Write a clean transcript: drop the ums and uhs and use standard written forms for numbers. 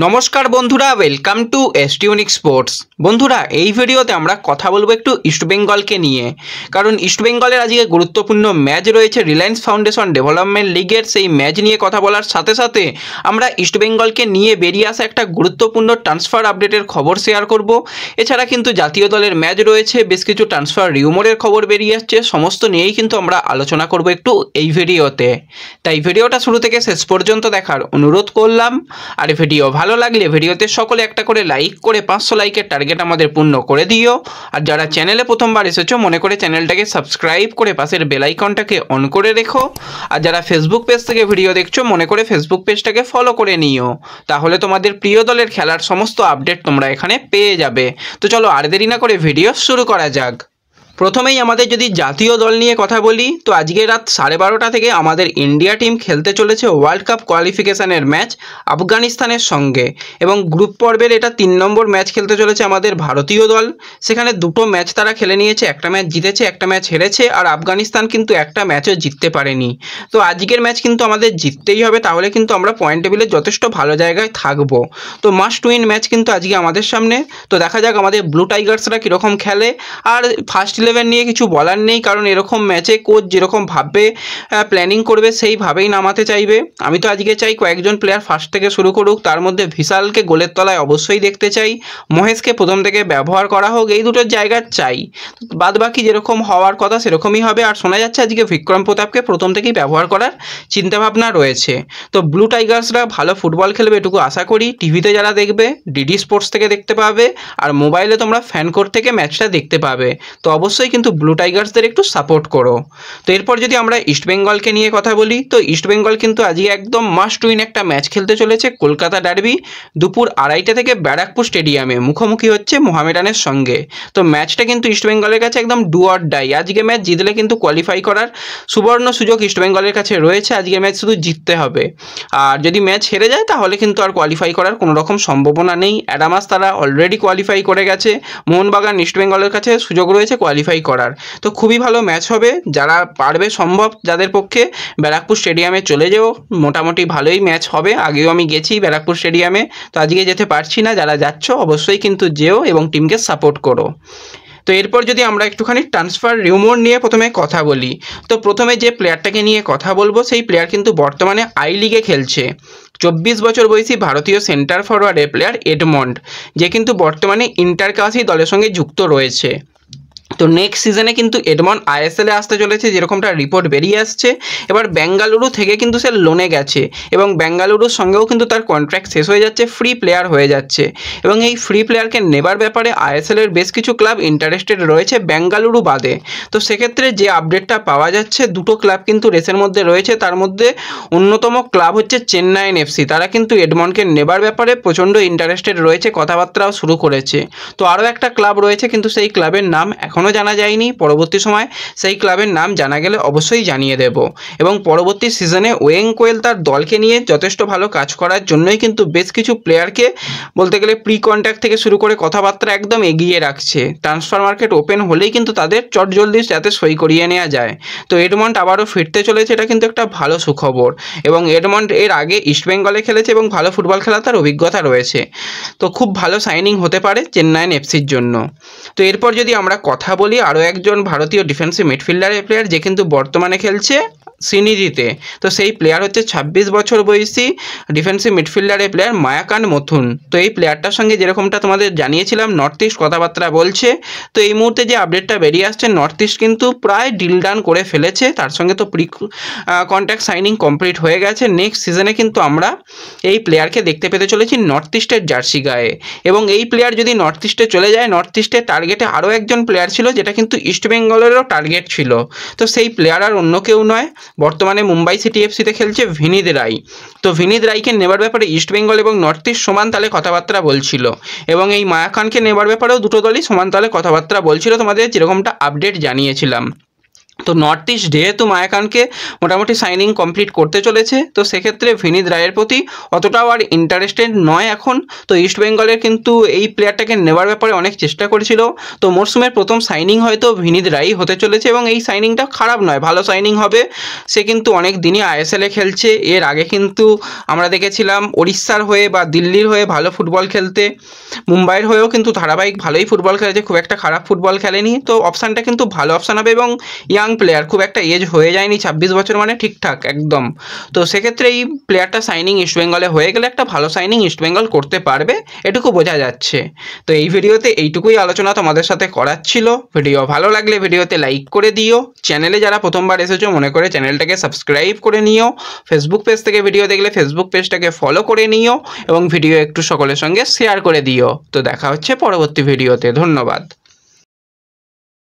নমস্কার বন্ধুরা, welcome to এসটিউনিক sports. বন্ধুরা, এই ভিডিওতে আমরা কথা বলবো একটু ইস্টবেঙ্গলকে নিয়ে, কারণ ইস্টবেঙ্গলের আজকে গুরুত্বপূর্ণ ম্যাচ রয়েছে রিলায়েন্স ফাউন্ডেশন ডেভেলপমেন্ট লিগের। সেই ম্যাচ নিয়ে কথা বলার সাথে সাথে আমরা ইস্টবেঙ্গলকে নিয়ে বেরিয়ে আসা একটা গুরুত্বপূর্ণ ট্রান্সফার আপডেটের খবর শেয়ার করব। এছাড়া কিন্তু জাতীয় দলের ম্যাচ রয়েছে, বেশ কিছু ট্রান্সফার রিউমোরের খবর বেরিয়ে আসছে, সমস্ত নিয়েই কিন্তু আমরা আলোচনা করব একটু এই ভিডিওতে। তাই ভিডিওটা শুরু থেকে শেষ পর্যন্ত দেখার অনুরোধ করলাম। আর ভিডিও ভালো লাগলে ভিডিওতে সকলে একটা করে লাইক করে 500 লাইকের টার্গেট আমাদের পূর্ণ করে দিও। আর যারা চ্যানেলে প্রথমবার এসেছো মনে করে চ্যানেলটাকে সাবস্ক্রাইব করে পাশের বেল আইকনটাকে অন করে রেখো। আর যারা ফেসবুক পেজ থেকে ভিডিও দেখছো মনে করে ফেসবুক পেজটাকে ফলো করে নিও, তাহলে তোমাদের প্রিয় দলের খেলার সমস্ত আপডেট তোমরা এখানে পেয়ে যাবে। তো চলো আর দেরি না করে ভিডিও শুরু করা যাক। প্রথমেই আমাদের যদি জাতীয় দল নিয়ে কথা বলি, তো আজকে রাত 12:30 থেকে আমাদের ইন্ডিয়া টিম খেলতে চলেছে ওয়ার্ল্ড কাপ কোয়ালিফিকেশনের ম্যাচ আফগানিস্তানের সঙ্গে, এবং গ্রুপ পর্বের এটা 3 নম্বর ম্যাচ খেলতে চলেছে আমাদের ভারতীয় দল। সেখানে দুটো ম্যাচ তারা খেলে নিয়েছে, একটা ম্যাচ জিতেছে, একটা ম্যাচ হেরেছে, আর আফগানিস্তান কিন্তু একটা ম্যাচও জিততে পারেনি। তো আজকের ম্যাচ কিন্তু আমাদের জিততেই হবে, তাহলে কিন্তু আমরা পয়েন্ট টেবিলে যথেষ্ট ভালো জায়গায় থাকবো। তো মাস্ট উইন ম্যাচ কিন্তু আজকে আমাদের সামনে। তো দেখা যাক আমাদের ব্লু টাইগার্সরা কীরকম খেলে। আর ফার্স্ট 11 নিয়ে কিছু বলার নেই, কারণ এরকম ম্যাচে কোচ যেরকম ভাববে প্ল্যানিং করবে সেইভাবেই নামাতে চাইবে। আমি তো আজকে চাই কয়েকজন প্লেয়ার ফার্স্ট থেকে শুরু করুক, তার মধ্যে ভিশালকে গোলের তলায় অবশ্যই দেখতে চাই, মহেশকে প্রথম থেকে ব্যবহার করা হোক, এই দুটো জায়গা চাই। বাদবাকি যেরকম হওয়ার কথা সেরকমই হবে। আর শোনা যাচ্ছে আজকে বিক্রম প্রতাপকে প্রথম থেকেই ব্যবহার করার চিন্তাভাবনা রয়েছে। তো ব্লু টাইগার্সরা ভালো ফুটবল খেলবে এটুকু আশা করি। টিভিতে যারা দেখবে ডিডি স্পোর্টস থেকে দেখতে পাবে, আর মোবাইলে তোমরা ফ্যান কোড থেকে ম্যাচটা দেখতে পাবে। তো অবশ্যই কিন্তু ব্লু টাইগার্সদের একটু সাপোর্ট করো। তো এরপর যদি আমরা ইস্টবেঙ্গলকে নিয়ে কথা বলি, তো ইস্টবেঙ্গল কিন্তু আজকে একদম মাস্ট উইন একটা ম্যাচ খেলতে চলেছে কলকাতা ডার্বি। দুপুর 2:30 থেকে ব্যারাকপুর স্টেডিয়ামে মুখোমুখি হচ্ছে মোহামেডানের সঙ্গে। তো ম্যাচটা কিন্তু ইস্টবেঙ্গলের কাছে একদম ডু অর ডাই। আজকে ম্যাচ জিতলে কিন্তু কোয়ালিফাই করার সুবর্ণ সুযোগ ইস্টবেঙ্গলের কাছে রয়েছে। আজকে ম্যাচ শুধু জিততে হবে, আর যদি ম্যাচ হেরে যায় তাহলে কিন্তু আর কোয়ালিফাই করার কোনো রকম সম্ভাবনা নেই। অ্যাডামাস তারা অলরেডি কোয়ালিফাই করে গেছে, মোহনবাগান ইস্টবেঙ্গলের কাছে সুযোগ রয়েছে কোয়ালিফাই করার। তো খুবই ভালো ম্যাচ হবে। যারা পারবে সম্ভব যাদের পক্ষে ব্যারাকপুর স্টেডিয়ামে চলে যেও, মোটামুটি ভালোই ম্যাচ হবে। আগেও আমি গেছি ব্যারাকপুর স্টেডিয়ামে, তো আজকে যেতে পারছি না। যারা যাচ্ছ অবশ্যই কিন্তু যেও এবং টিমকে সাপোর্ট করো। তো এরপর যদি আমরা একটুখানি ট্রান্সফার রিউমোর নিয়ে প্রথমে কথা বলি, তো প্রথমে যে প্লেয়ারটাকে নিয়ে কথা বলবো সেই প্লেয়ার কিন্তু বর্তমানে আই লিগে খেলছে। 24 বছর বয়সী ভারতীয় সেন্টার ফরওয়ার্ডের প্লেয়ার এডমন্ড, যে কিন্তু বর্তমানে ইন্টারকাসি দলের সঙ্গে যুক্ত রয়েছে। তো নেক্সট সিজনে কিন্তু এডমন্ড আইএসএলে আসতে চলেছে, যেরকমটা রিপোর্ট বেরিয়ে আসছে। এবার বেঙ্গালুরু থেকে কিন্তু সে লোনে গেছে, এবং বেঙ্গালুরুর সঙ্গেও কিন্তু তার কন্ট্রাক্ট শেষ হয়ে যাচ্ছে, ফ্রি প্লেয়ার হয়ে যাচ্ছে। এবং এই ফ্রি প্লেয়ারকে নেবার ব্যাপারে আইএসএলের বেশ কিছু ক্লাব ইন্টারেস্টেড রয়েছে বেঙ্গালুরু বাদে। তো সেক্ষেত্রে যে আপডেটটা পাওয়া যাচ্ছে, দুটো ক্লাব কিন্তু রেসের মধ্যে রয়েছে। তার মধ্যে অন্যতম ক্লাব হচ্ছে চেন্নাইন এফসি। তারা কিন্তু এডমন্ডকে নেবার ব্যাপারে প্রচণ্ড ইন্টারেস্টেড রয়েছে, কথাবার্তাও শুরু করেছে। তো আরও একটা ক্লাব রয়েছে, কিন্তু সেই ক্লাবের নাম এখনও জানা যায়নি। পরবর্তী সময় সেই ক্লাবের নাম জানা গেলে অবশ্যই জানিয়ে দেব। এবং পরবর্তী সিজনে ওয়েং কোয়েল তার দলকে নিয়ে যথেষ্ট ভালো কাজ করার জন্যই কিন্তু বেশ কিছু প্লেয়ারকে বলতে গেলে প্রি কন্ট্যাক্ট থেকে শুরু করে কথাবার্তা একদম এগিয়ে রাখছে। ট্রান্সফার মার্কেট ওপেন হলেই কিন্তু তাদের চটজলদি যাতে সই করিয়ে নেওয়া যায়। তো এডমন্ড আবারও ফিরতে চলেছে, এটা কিন্তু একটা ভালো সুখবর। এবং এডমন্ড এর আগে ইস্টবেঙ্গলে খেলেছে এবং ভালো ফুটবল খেলা তার অভিজ্ঞতা রয়েছে। তো খুব ভালো সাইনিং হতে পারে চেন্নাইন এফসির জন্য। তো এরপর যদি আমরা কথা বলি আরও একজন ভারতীয় ডিফেন্সিভ মিডফিল্ডারের প্লেয়ার, যে কিন্তু বর্তমানে খেলছে সিনিজিতে। তো সেই প্লেয়ার হচ্ছে 26 বছর বয়সী ডিফেন্সিভ মিডফিল্ডারের প্লেয়ার মায়াকান মথুন। তো এই প্লেয়ারটার সঙ্গে যেরকমটা তোমাদের জানিয়েছিলাম নর্থ ইস্ট কথাবার্তা বলছে। তো এই মুহূর্তে যে আপডেটটা বেরিয়ে আসছে, নর্থ ইস্ট কিন্তু প্রায় ডিল ডান করে ফেলেছে, তার সঙ্গে তো প্রি কন্ট্যাক্ট সাইনিং কমপ্লিট হয়ে গেছে। নেক্সট সিজনে কিন্তু আমরা এই প্লেয়ারকে দেখতে পেতে চলেছি নর্থ ইস্টের জার্সি গায়ে। এবং এই প্লেয়ার যদি নর্থ ইস্টে চলে যায়, নর্থ ইস্টের টার্গেটে আরও একজন প্লেয়ার ছিল, যেটা কিন্তু ইস্টবেঙ্গলেরও টার্গেট ছিল। তো সেই প্লেয়ার আর অন্য কেউ নয়, বর্তমানে মুম্বাই সিটি এফসিতে খেলছে ভিনিত রায়। তো ভিনিত রায়কে নেবার ব্যাপারে ইস্টবেঙ্গল এবং নর্থ ইস্ট সমান তালে কথাবার্তা বলছিল, এবং এই মায়াকানকে নেবার ব্যাপারেও দুটো দলই সমান তালে কথাবার্তা বলছিল, তোমাদের যেরকমটা আপডেট জানিয়েছিলাম। তো নর্থ ইস্ট যেহেতু মায়াকানকে মোটামুটি সাইনিং কমপ্লিট করতে চলেছে, তো সেক্ষেত্রে ভিনিত রায়ের প্রতি অতটাও আর ইন্টারেস্টেড নয় এখন। তো ইস্ট বেঙ্গলের কিন্তু এই প্লেয়ারটাকে নেওয়ার ব্যাপারে অনেক চেষ্টা করেছিল। তো মরশুমের প্রথম সাইনিং হয়তো ভিনিত রায়ই হতে চলেছে এবং এই সাইনিংটা খারাপ নয়, ভালো সাইনিং হবে। সে কিন্তু অনেক দিনই আইএসএলে খেলছে। এর আগে কিন্তু আমরা দেখেছিলাম ওড়িশার হয়ে বা দিল্লির হয়ে ভালো ফুটবল খেলতে, মুম্বাইয়ের হয়েও কিন্তু ধারাবাহিক ভালোই ফুটবল খেলেছে, খুব একটা খারাপ ফুটবল খেলেনি। তো অপশানটা কিন্তু ভালো অপশান হবে এবং ইয়াং প্লেয়ার, খুব একটা এজ হয়ে যায়নি, 26 বছর মানে ঠিকঠাক একদম। তো সেক্ষেত্রে এই প্লেয়ারটা সাইনিং ইস্টবেঙ্গলে হয়ে গেলে একটা ভালো সাইনিং ইস্টবেঙ্গল করতে পারবে, এটুকু বোঝা যাচ্ছে। তো এই ভিডিওতে এইটুকুই আলোচনা তোমাদের সাথে করার ছিল। ভিডিও ভালো লাগলে ভিডিওতে লাইক করে দিও। চ্যানেলে যারা প্রথমবার এসেছো মনে করে চ্যানেলটাকে সাবস্ক্রাইব করে নিও। ফেসবুক পেজ থেকে ভিডিও দেখলে ফেসবুক পেজটাকে ফলো করে নিও এবং ভিডিও একটু সকলের সঙ্গে শেয়ার করে দিও। তো দেখা হচ্ছে পরবর্তী ভিডিওতে। ধন্যবাদ।